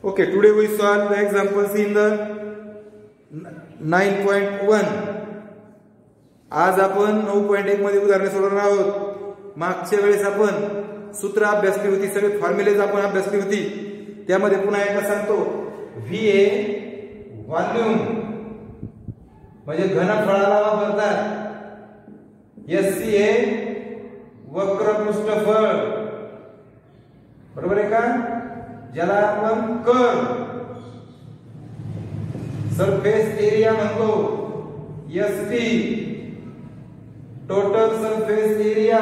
Okay, today we solve the examples in the 9.1. आज आपण 9.1 मध्ये उदाहरणे सोडवणार आहोत. मागच्या वेळेस आपण सूत्र अभ्यासली होती, सगळे फॉर्म्युलेज आपण अभ्यासली होती. त्यामध्ये पुन्हा एकदा सांगतो, व्ही ए व्हॉल्यूम म्हणजे घनफळाला वापरतात, एस सी ए वक्र पृष्ठफळ, बरोबर आहे का, ज्याला आपण कर्व सरफेस एरिया म्हणतो, S T total surface area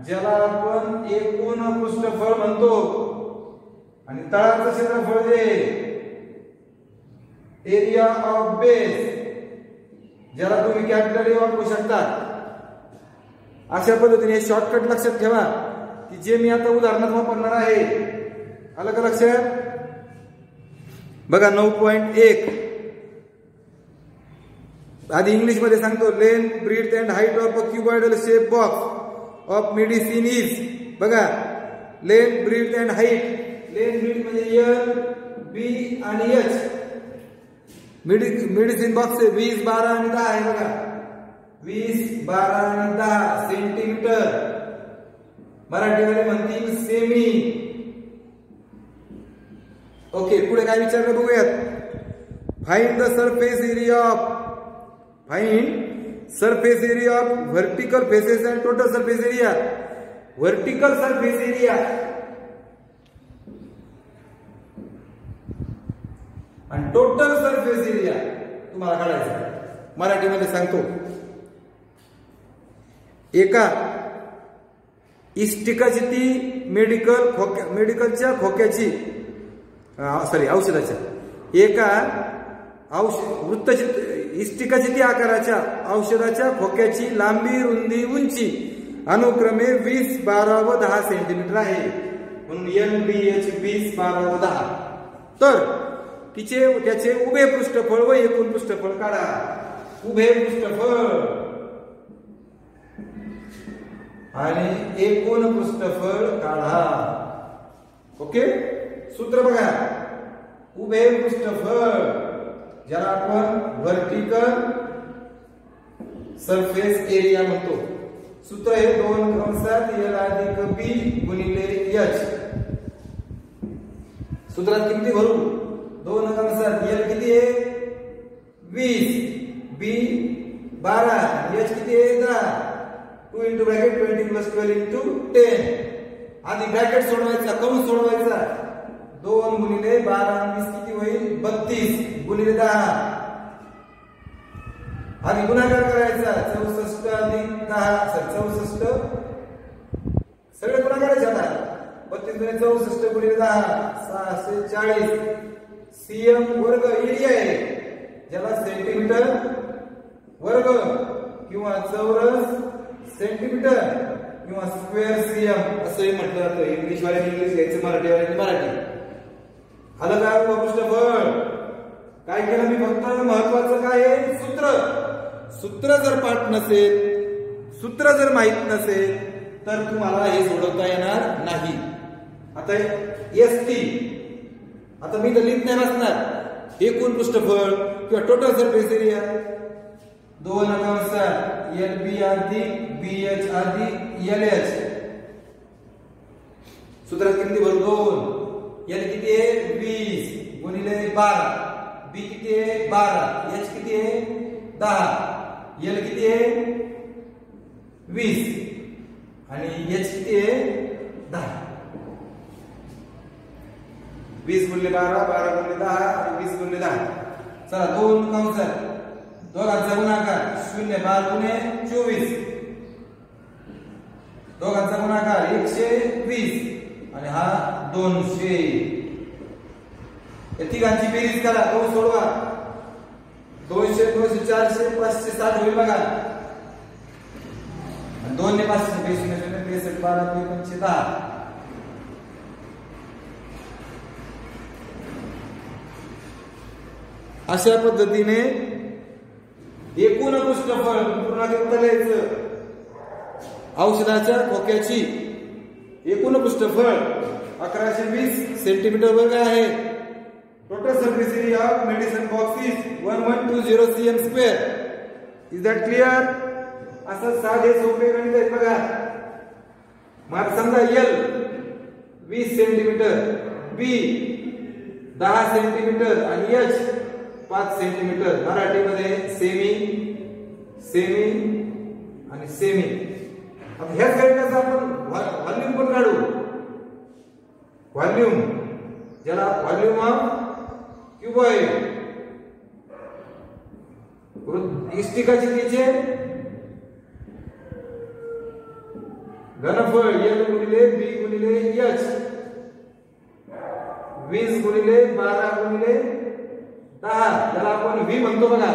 ज्याला आपण एकूण पृष्ठफळ म्हणतो, आणि तळाचं क्षेत्रफळ जे एरिया ऑफ बेस ज्याला तुम्ही कॅपिटल ए वापरू शकता. अशा पद्धतीने शॉर्टकट लक्षात ठेवा की जे मी आता उदाहरणात वापरणार आहे. आलं का लक्षात? बघा 9.1 आधी इंग्लिश मध्ये सांगतो. Length breadth and height of a cuboidal shape box of medicine is. बघा length breadth and height. Length breadth म्हणजे एल बी आणि एच. मेडिसिन बॉक्स 20 12 आणि 10 आहे. बघा 20 12 आणि 10 सेंटीमीटर. मराठीमध्ये म्हणतील सेमी. ओके, पुढे काय विचारलं बघूयात. Find the surface area of. Find surface area of vertical faces and total surface area. Vertical surface area आणि टोटल सरफेस एरिया तुम्हाला काढायचा. मराठीमध्ये सांगतो, एका इष्टिकाची ती मेडिकलच्या खोक्याची औषधाच्या एका इष्टिकाची ती आकाराच्या औषधाच्या खोक्याची लांबी रुंदी उंची अनुक्रमे 20 12 व 10 सेंटीमीटर आहे. म्हणून एल बी एच 20 12 व 10. तर त्याचे उभे पृष्ठफळ व एकूण पृष्ठफळ काढा. उभे पृष्ठफळ आणि एकूण पृष्ठफळ काढा. ओके, सूत्र बघा. उभे पृष्ठफळ ज्याला आपण व्हर्टिकल सरफेस एरिया म्हणतो. सूत्र हे 2 कंसात एल अधिक बी गुणिले एच. सूत्रात किती भरू? 2 कंसात एल किती आहे 20, बी 12, एच किती आहे 10. 2 इंटू ब्रॅकेट 20 प्लस 12 इंटू 10. आधी ब्रॅकेट सोडवायचा, कंस सोडवायचा. 2 गुणिले 12 आणि 20 किती होईल 32 गुणिले 10. आधी गुणाकार करायचा. 64 अधिक 10 64 सगळे गुणाकाराचे. आता 32 गुणिले 64 गुणिले 10 640. सीएम वर्ग एरिया आहे ज्याला सेंटीमीटर वर्ग किंवा चौरस सेंटीमीटर किंवा स्क्वेअर सीएम असंही म्हटलं जातं. इंग्लिश वाल्याने इंग्लिश घ्यायचं, मराठी वाल्याने मराठी. आलं का पृष्ठफळ? काय केलं मी? फक्त महत्वाचं काय आहे सूत्र. सूत्र जर पाठ नसेल, सूत्र जर माहित नसेल तर तुम्हाला हे सोडवता येणार नाही. आता एस टी आता मी तर लिहित नाही बसणार. एकूण पृष्ठफळ किंवा टोटल सरफेस एरिया 2 कंसात एल बी अधिक बी एच अधिक एल एच. सूत्रात किती भरू? 2. एल किती आहे 20 गुणिले 12, बी किती आहे 12, एच किती आहे 10, एल किती आहे 20 आणि एच किती आहे 10. 20 गुणिले 12 12 गुणिले 10 आणि 20 गुणिले 10. चला 2 कंसात दोघांचा गुणाकार 0 12 गुणे 24. दोघांचा गुणाकार 120 आणि हा 200. या तिघांची बेरीज करा. 2 सोडवा. 200 200 400 560 होईल बघा. 2 ने 500 63 12 5 10. अशा पद्धतीने एकूण पृष्ठफळ पूर्ण लिहायचं. औषधाच्या खोक्याची एकूण पृष्ठफळ 1120 सेंटीमीटर वर्ग आहे. surface area of medicine box is 1120 cm square. Is that clear? असं साधे सोपे गणित आहे बघा. मग समजा L 20 सेंटीमीटर, B 10 सेंटीमीटर आणि H 5 सेंटीमीटर. मराठीमध्ये सेमी सेमी आणि सेमी. आता ह्याच गणिताचा आपण व्हॉल्यूम पण काढू. व्हॉल्यूम ज्याला व्हॉल्यूम ऑफ क्यूबॉइड. इष्टिकाचे तिचे घनफळ L गुणिले B गुणिले H 20 गुणिले 12 गुणिले 10 त्याला आपण V म्हणतो बघा.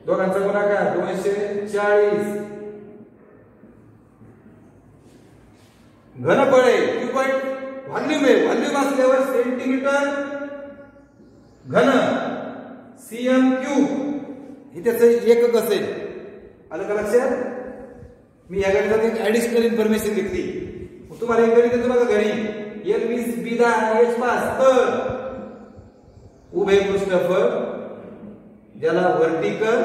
दोघांचा गुणाकार 240. घनफळ आहे क्यूबॉइड. व्हॉल्यूम आहे. व्हॉल्यूम असल्यावर सेंटीमीटर घन cm क्यूब हे त्याचं एकक असेल. आलं का लक्षात? मी या गणितात एक ऍडिशनल इन्फॉर्मेशन घेतली. तुम्हाला एक गणित तुम्हाला घरी L 20 B 10 आणि H 5. तर उभे पृष्ठफळ ज्याला व्हर्टिकल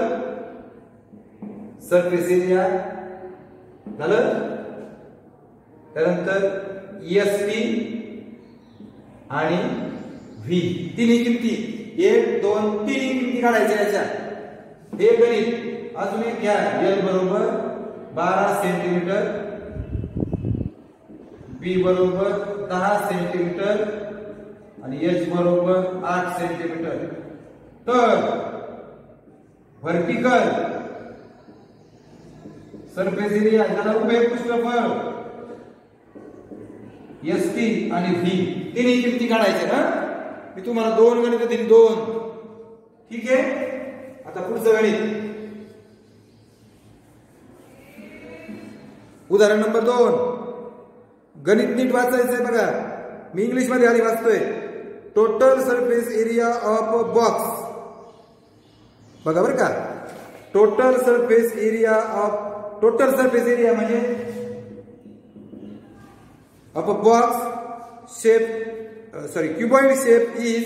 सरफेस एरिया झालं. त्यानंतर ESP आणि V तिन्ही किमती 1 2 तिन्ही किमती काढायच्या याच्या. हे गणित अजून एक घ्या. L बरोबर 12 सेंटीमीटर, B बरोबर 10 सेंटीमीटर आणि H बरोबर 8 सेंटीमीटर. तर व्हर्टिकल सरफेस एरिया ज्याला उभे पृष्ठफळ ST आणि V तिन्ही किमती काढायच्या ना. मी तुम्हाला दोन गणित दिली. 2. ठीक आहे. आता पुढचं गणित उदाहरण नंबर 2. गणित नीट वाचायचंय बघा. मी इंग्लिश मध्ये आधी वाचतोय. Total surface area of a box. बघा बरं का. टोटल सरफेस एरिया म्हणजे of a box shape cuboid shape is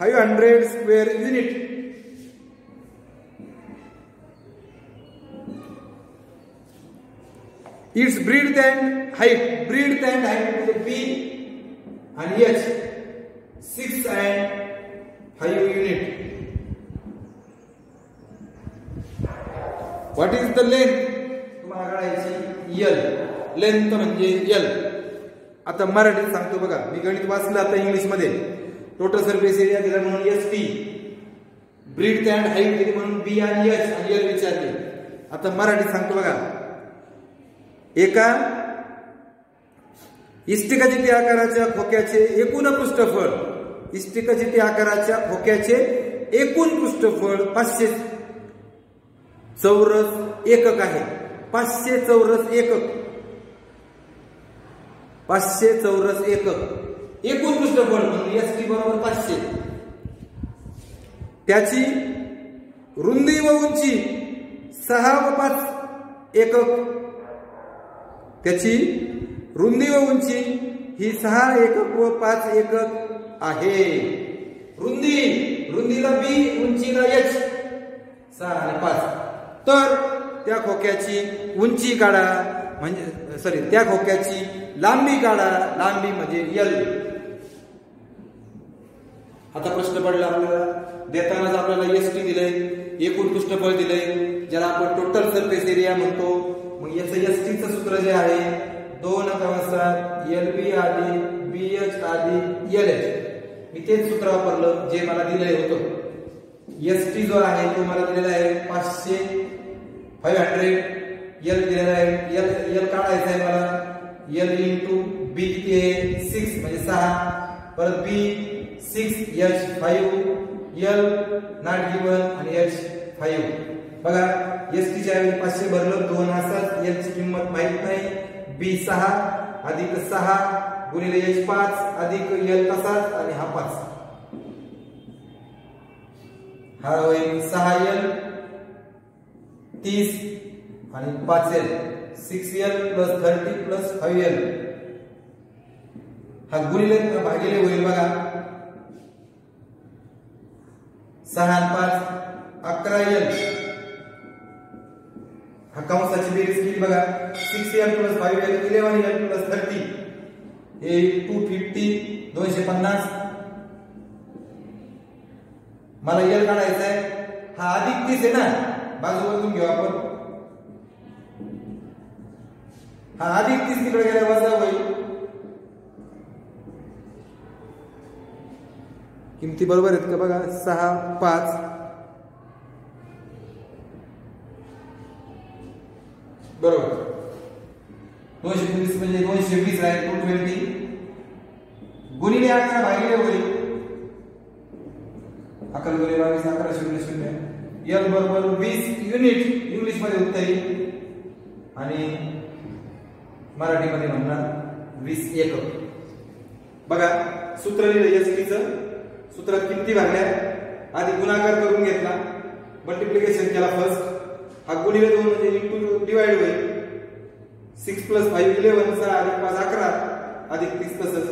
500 square unit. Its breadth and height म्हणजे B आणि H 6 and 5 unit. What is the length? तुम्हाला काढायची L. लेंथ म्हणजे L. आता मराठीत सांगतो बघा. मी गणित वाचलं आता इंग्लिश मध्ये. टोटल सरफेस एरिया दिला म्हणून ST, ब्रीथ अँड हाईट दिली म्हणून B आणि H आणि L विचारले. आता मराठीत सांगतो बघा. एका इष्टिकाजिटी आकाराच्या खोक्याचे एकूण पृष्ठफळ, इष्टिकाजिटी आकाराच्या खोक्याचे एकूण पृष्ठफळ 500 चौरस एकक आहे. 500 चौरस एकक. 500 चौरस एकक एकूण पृष्ठफळ म्हणून ST बरोबर 500. त्याची रुंदी व उंची 6 व 5 एकक. त्याची रुंदी व उंची ही 6 एकक व 5 एकक आहे. रुंदीला B, उंचीला H 6 आणि 5. तर त्या खोक्याची उंची काढा म्हणजे त्या खोक्याची लांबी काढा. लांबी म्हणजे L. आता प्रश्न पडला आपल्याला. देतानाच आपल्याला ST दिलंय, एकूण पृष्ठफळ दिलंय ज्याला आपण टोटल सरफेस एरिया म्हणतो. मग याचं ST चं सूत्र जे आहे 2 कंसात LB आधी BH आधी LH. मी तेच सूत्र वापरलं जे मला दिलंय होतं. ST जो आहे तो मला दिलेला आहे 500 L दिलेला आहे. L काढायचा आहे मला. L इंटू B किती आहे 6 म्हणजे 6. परत B 6 H 5 L not given आणि H 5. बघा ST च्या ऐवजी 500 भरलं 2 असतात. L ची किंमत माहित नाही. B 6 अधिक 6 गुणिले H 5 अधिक L तसाच आणि हा 5. हा होईल 6L 30 आणि 5L 6L plus 30 plus 5L. हा गुणिले भागिले होईल बघा. 6 आणि 5 11L. हा कंसाची बेरीज केली बघा. 6L + 5L 11L + 30 हे 250 250. मला L काढायचा आहे. हा अधिक 30 आहे ना, बाजूवरून घेऊ आपण. हा अधिक 30 तिकडे गेला वजा होईल. किमती बरोबर आहेत का बघा. 6 5 बरोबर. 220 म्हणजे 220 आहे. 220 गुणिले 11 भागिले होईल 11 गुणिले 22 11 0 0. L बरोबर 20 युनिट इंग्लिश मध्ये उत्तर येईल आणि मराठीमध्ये म्हणणार 20 एकक. बघा सूत्र लिहिलं एसटीचं. सूत्रात किमती भरल्या, आधी गुणाकार करून घेतला, मल्टिप्लिकेशन केला फर्स्ट. हा गुणिले 2 म्हणजे इंटू डिवाइड होईल. 6 + 5 11 6 अधिक 5 11 अधिक 30 तसंच.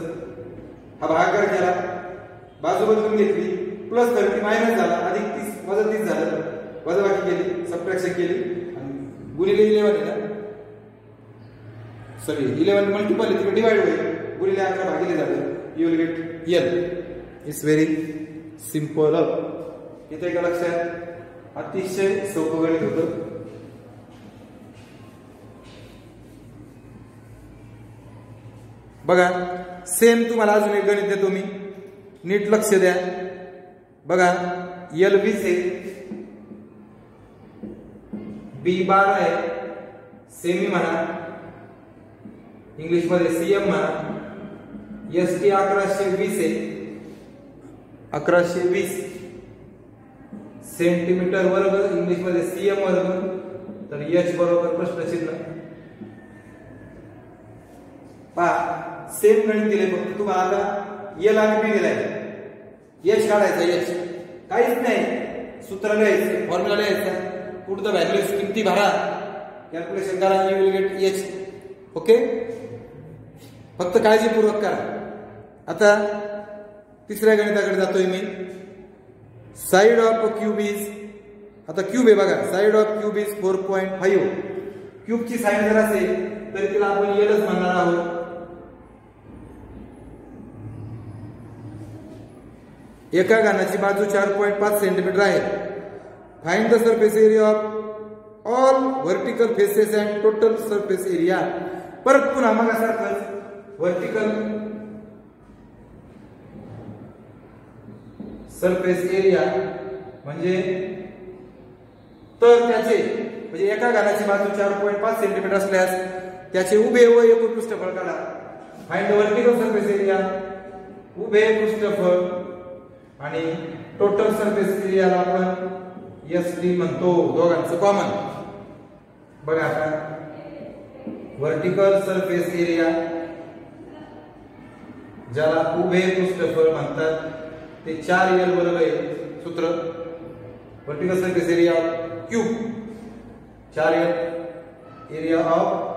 हा भागाकार केला, बाजू बदलून घेतली, +30 मायनस झाला, अधिक 30 वजा 30 झालं, वजाबाकी केली, सबट्रॅक्शन केली आणि गुणिले 11 आहे ना, सॉरी 11 मल्टिपल आहे तिकडे डिवाइड होईल, गुणिले 11 भागिले झालं, you will gate L. It's very simple. इथे का लक्षात, अतिशय सोपं गणित होतं. बघा सेम तुम्हाला अजून एक गणित देतो मी, नीट लक्ष द्या. बघा L 20 आहे, B 12 आहे, सेमी म्हणा, इंग्लिश मध्ये CM म्हणा. ST 1120 आहे, 1120 सेंटीमीटर वर्ग, इंग्लिश मध्ये CM वर्ग. तर H बरोबर प्रश्नचिन्ह. पहा सेम गणित दिले, फक्त तुम्हाला आता L आणि B दिलाय. H काढायचा. H काहीच नाही, सूत्र लिहायचं, फॉर्म्युला लिहायचा, पुट द व्हॅल्यूज, किमती भरा, कॅल्क्युलेशन करा, you will get H. Okay, फक्त काळजीपूर्वक करा. आता तिसऱ्या गणिताकडे जातोय मी. साइड ऑफ क्यूब इज, आता क्यूब आहे बघा, साइड ऑफ क्यूब इज 4.5. क्यूबची साइड जर असेल तर तिला आपण Lच म्हणणार आहोत. एका घनाची बाजू 4.5 सेंटीमीटर आहे. Find the surface area of all vertical faces and total surface area. परत पुन्हा मागासारखंच व्हर्टिकल सरफेस एरिया म्हणजे तर त्याचे, म्हणजे एका घनाची बाजू 4.5 सेंटीमीटर असल्यास त्याचे उभे व एकूण पृष्ठफळ काढा. Find the vertical surface area, उभे पृष्ठफळ आणि टोटल सरफेस एरियाला आपण ST म्हणतो, दोघांचं कॉमन. बघा आता व्हर्टिकल सरफेस एरिया ज्याला उभे पृष्ठफळ म्हणतात ते 4L वर्ग आहे. सूत्र vertical surface area of cube 4L area of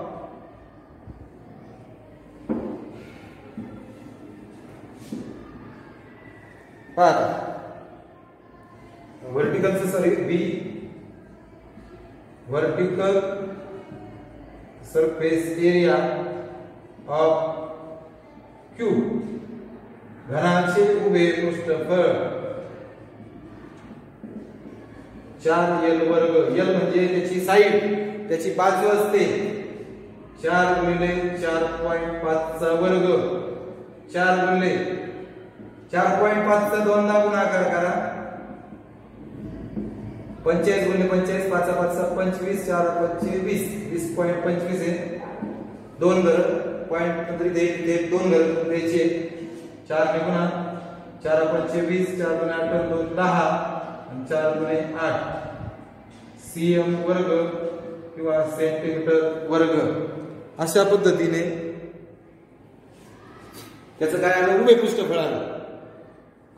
व्हर्टिकलचं sorry B vertical surface area of cube घनाचे उभे पृष्ठफळ 4L वर्ग. L म्हणजे त्याची साइड, त्याची बाजू असते. 4 गुणिले 4.5 चा वर्ग, 4 गुणिले 4.5 चा दोनदा गुणाकार करा. 45 गुणिले 45 5 5 25 4 25 20.25 आहे. 2 घर पॉइंट तरी दे 2 घर द्यायचे. 4 ने गुणा 4 25 4 गुणे 8 2 10 आणि 4 गुणे 8 CM वर्ग किंवा सेंटीमीटर वर्ग. अशा पद्धतीने त्याचं काय आलं, उभे पृष्ठफळ आलं.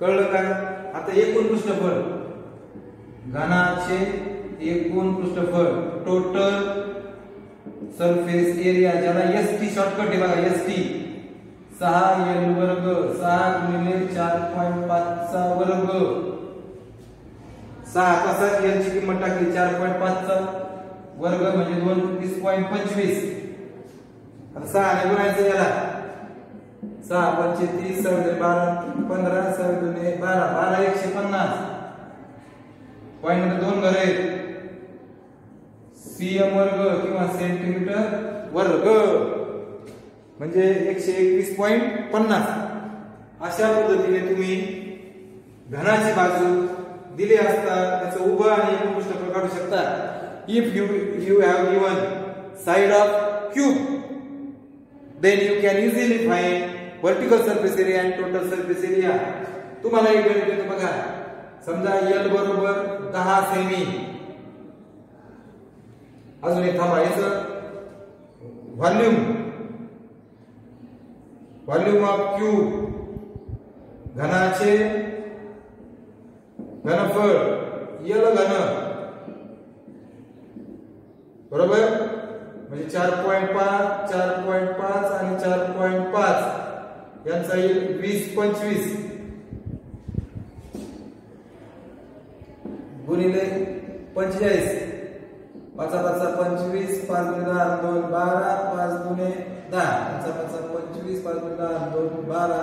कळलं का? आता एकूण पृष्ठफळ, घनाचे एकूण पृष्ठफळ, टोटल सरफेस एरिया ज्याला ST शॉर्टकट आहे बघा, ST 6L वर्ग 6 गुणिले 4.5 चा वर्ग 6 तासात यांची किंमत टाकली 4.5 चा वर्ग म्हणजे 29.25. आता 6 ने गुणायचं याला 6 पंचे 30 12 15 12 12 150. पॉइंट मध्ये 2 घरे cm वर्ग किंवा सेंटीमीटर वर्ग म्हणजे 121.50. अशा पद्धतीने तुम्ही घनाची बाजू दिली असता त्याचं उभं आणि एकूण पृष्ठफळ काढू शकता. If you have given side of cube, then you can easily find vertical surface area and total surface area. तुम्हाला एक गणित देतो बघा. समजा L बरोबर 10 सेमी. अजून एक थांबा, याचं व्हॉल्यूम ऑफ क्यूब घनाचे घनफळ L घन बरोबर म्हणजे 4.5 4.5 आणि 4.5 यांचा येईल 20-25 गुणिले 45. 5 25 5 गुणिले 2 12 5 गुणिले 10 25 5 गुणिले 2 12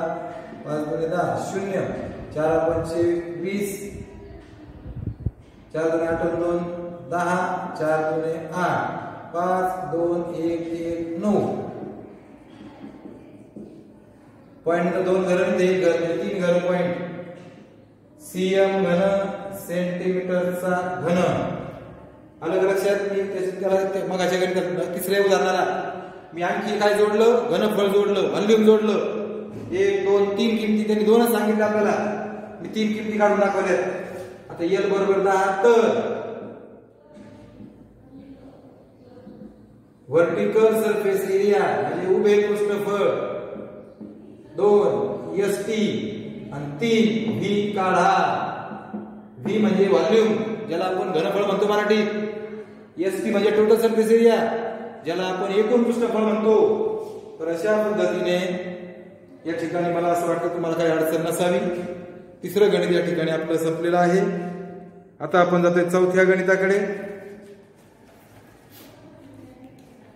5 गुणिले 10 0 4 पंचे 20 4 गुणिले 8 2 10 4 गुणिले 8 5 2 1 1 9. पॉइंट 2 घर म्हणजे 1 घर म्हणजे 3 घर पॉइंट. cm घन सेंटीमीटरचा घन. अलग लक्षात. मी त्याला मगाच्या गणितात तिसऱ्या उदाहरणाला मी आणखी काय जोडलं, घनफळ जोडलं, व्हॉल्यूम जोडलं. 1 2 3 किमती त्यांनी 2च सांगितलं आपल्याला. मी 3 किमती काढून दाखवल्या. आता L बरोबर 10 तर व्हर्टिकल सरफेस एरिया म्हणजे उभे पृष्ठफळ 2 ST आणि 3 V काढा. V म्हणजे व्हॉल्यूम ज्याला आपण घनफळ म्हणतो मराठीत. ST म्हणजे टोटल सरफेस एरिया ज्याला आपण एकूण पृष्ठफळ म्हणतो. तर अशा पद्धतीने या ठिकाणी मला असं वाटतं तुम्हाला काही अडचण नसावी. तिसरं गणित या ठिकाणी आपलं संपलेलं आहे. आता आपण जातोय चौथ्या गणिताकडे.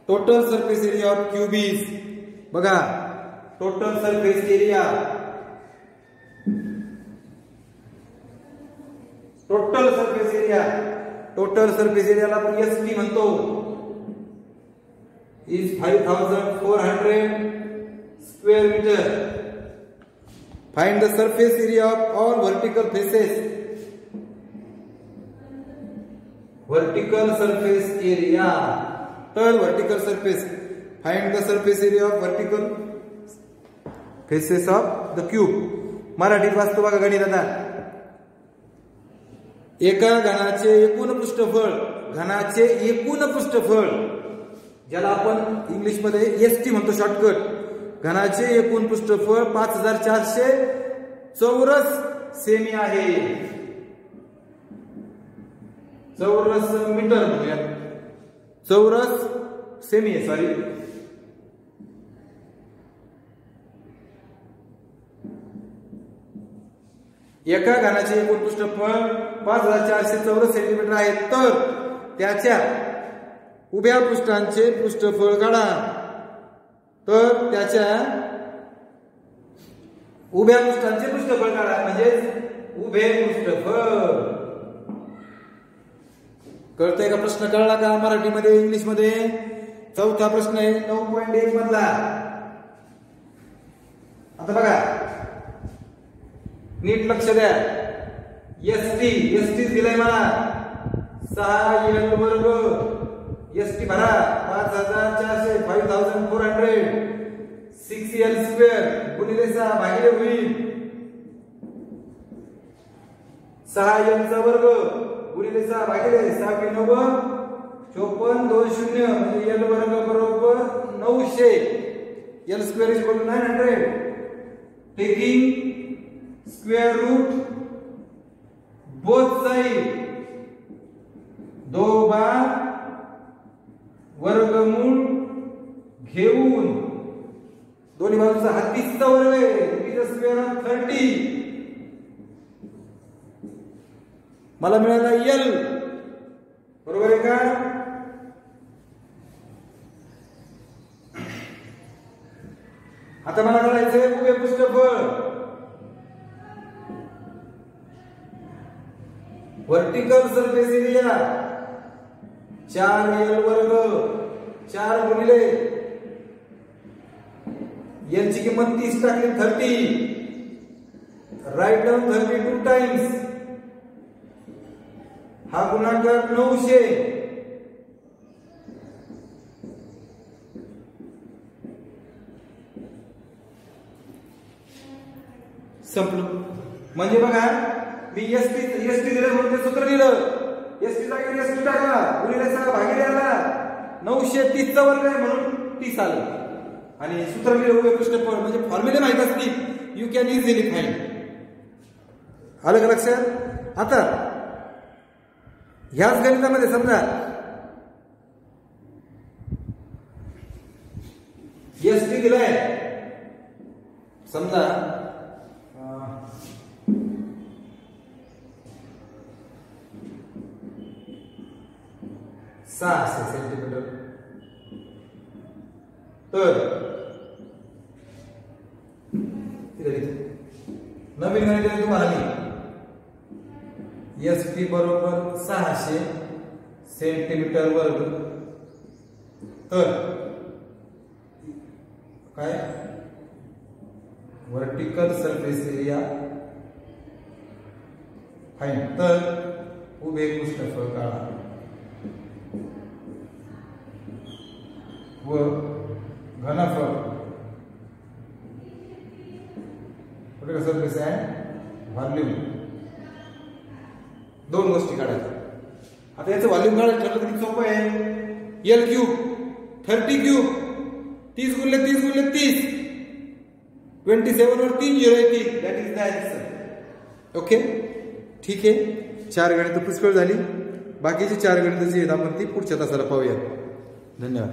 Total surface area of cube is. बघा total surface area total surface एरियाला आपण ST म्हणतो. Is 5400 square metre. Find the surface area of all vertical faces. Vertical surface area तर vertical surface. Find the surface area of vertical faces of the cube. मराठीत वाचतो बघा गणित. आता एका घनाचे एकूण पृष्ठफळ ज्याला आपण इंग्लिश मध्ये ST म्हणतो शॉर्टकट. घनाचे एकूण पृष्ठफळ 5400 चौरस सेमी आहे. चौरस मीटर म्हणूया. चौरस सेमी आहे सॉरी. एका घनाचे एकूण पृष्ठफळ 5400 चौरस सेंटीमीटर आहे. तर त्याच्या उभ्या पृष्ठांचे पृष्ठफळ काढा. तर त्याच्या उभ्या पृष्ठांचे पृष्ठफळ काढा म्हणजे उभे पृष्ठफळ. कळतंय का? प्रश्न कळला का? मराठीमध्ये इंग्लिश मध्ये. चौथा प्रश्न आहे 9.1 मधला. आता बघा नीट लक्ष द्या. ST दिलाय मला 6L वर्ग. ST भरा 5400 5400 6L स्क्वेअर गुणिले 6 भागिले होईल 6L चा वर्ग गुणिले 6 भागिले 6 × 9 54 20 म्हणजे L वर्ग बरोबर 900. L square is equal to 900. Taking square root both side 2 बार वर्गमूळ घेऊन दोन्ही बाजूचा हा 30 चा वर्ग आहे. स्क्वेअर ऑफ 30 मला मिळाला L, बरोबर आहे का? आता मला करायचंय उभे पृष्ठफळ, व्हर्टिकल सरफेस एरिया 4L वर्ग 4 गुणिले L ची किंमत 30 टाकली 30, राईट डाऊन 32 टाइम्स, हा गुणाकार 900, संपलं. म्हणजे बघा मी एसटी दिलं म्हणून ते सूत्र लिहिलं, एसटी जागी एसटी टाकला, गुणिले 6 भागिले आला, 930 चा वर्ग आहे म्हणून 30 आलं आणि सूत्र लिहिलं उभे पृष्ठफळ. म्हणजे फॉर्म्युले माहित असतील यू कॅन इझिली फाइंड. आलं का लक्षात? आता ह्याच गणितामध्ये समजा एसटी दिलाय, समजा 600 सेंटीमीटर, तर नवीन गणित तुम्हाला एसटी बरोबर 600 सेंटीमीटर वर्ग, तर काय व्हर्टिकल सरफेस एरिया फाईन, तर उभे पृष्ठफळ काढा व घनफळ व्हर्टिकल सरफेस आहे व्हॉल्यूम, दोन गोष्टी काढायच्या. आता याचं व्हॉल्यूम काढायचं ठरलं किती सोपं आहे. L क्यूब 30 क्यूब 30 गुणिले 30 गुणिले 30 27 वर 3 0 येतील, that is the answer. Okay, ठीक आहे. 4 गणित पुष्कळ झाली, बाकीची 4 गणित जी आहेत आपण ती पुढच्या तासाला पाहूया. धन्यवाद.